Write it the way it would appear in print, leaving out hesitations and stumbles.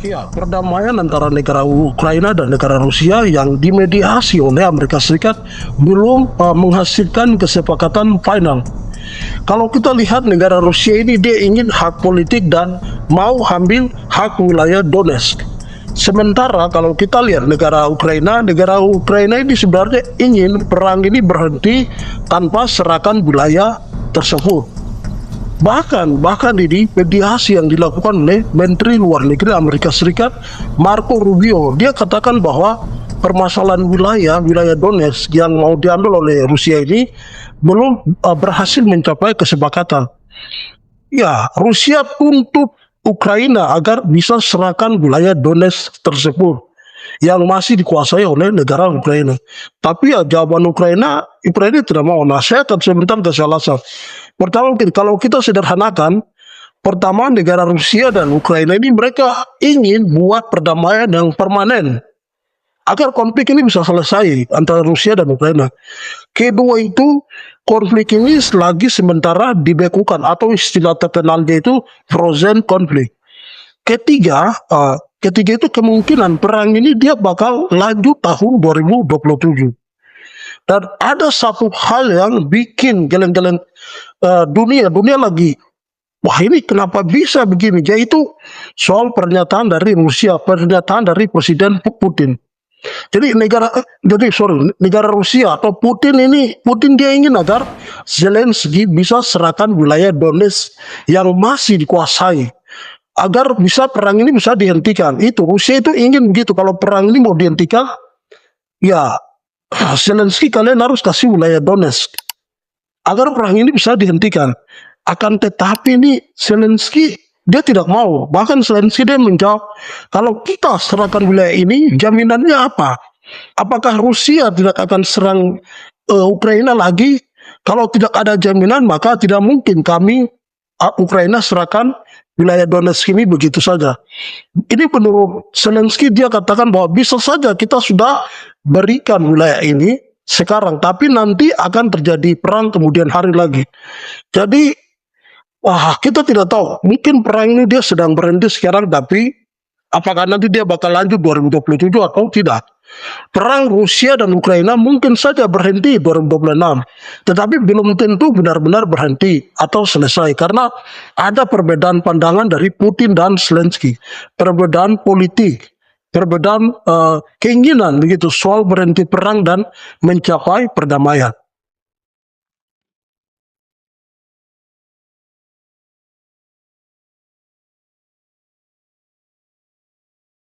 Ya, perdamaian antara negara Ukraina dan negara Rusia yang dimediasi oleh Amerika Serikat belum menghasilkan kesepakatan final. Kalau kita lihat negara Rusia ini dia ingin hak politik dan mau ambil hak wilayah Donetsk. Sementara kalau kita lihat negara Ukraina ini sebenarnya ingin perang ini berhenti tanpa serahkan wilayah tersebut. Bahkan ini mediasi yang dilakukan oleh Menteri Luar Negeri Amerika Serikat Marco Rubio, dia katakan bahwa permasalahan wilayah Donetsk yang mau diambil oleh Rusia ini belum berhasil mencapai kesepakatan. Ya, Rusia tuntut Ukraina agar bisa serahkan wilayah Donetsk tersebut yang masih dikuasai oleh negara Ukraina. Tapi ya jawaban Ukraina tidak mau. Nah, saya akan sebentar kasih alasan. Pertama, kalau kita sederhanakan, pertama negara Rusia dan Ukraina ini mereka ingin buat perdamaian yang permanen agar konflik ini bisa selesai antara Rusia dan Ukraina. Kedua itu, konflik ini lagi sementara dibekukan atau istilah terkenalnya itu frozen conflict. Ketiga itu kemungkinan perang ini dia bakal lanjut tahun 2027. Dan ada satu hal yang bikin geleng-geleng dunia lagi, wah ini kenapa bisa begini, yaitu soal pernyataan dari Rusia, pernyataan dari Presiden Putin. Jadi negara Rusia atau Putin dia ingin agar Zelensky bisa serahkan wilayah Donetsk yang masih dikuasai agar bisa perang ini bisa dihentikan. Itu Rusia itu ingin begitu. Kalau perang ini mau dihentikan, ya Zelensky kalian harus kasih wilayah Donetsk agar perang ini bisa dihentikan. Akan tetapi ini Zelensky dia tidak mau. Bahkan Zelensky dia menjawab, kalau kita serahkan wilayah ini, jaminannya apa? Apakah Rusia tidak akan serang Ukraina lagi? Kalau tidak ada jaminan, maka tidak mungkin kami Ukraina serahkan wilayah Donetsk ini begitu saja. Ini menurut Zelensky dia katakan bahwa bisa saja kita sudah berikan wilayah ini sekarang, tapi nanti akan terjadi perang kemudian hari lagi. Jadi kita tidak tahu. Mungkin perang ini dia sedang berhenti sekarang, tapi apakah nanti dia bakal lanjut 2027 atau tidak? Perang Rusia dan Ukraina mungkin saja berhenti 2026, tetapi belum tentu benar-benar berhenti atau selesai karena ada perbedaan pandangan dari Putin dan Zelensky, perbedaan politik, perbedaan keinginan begitu soal berhenti perang dan mencapai perdamaian.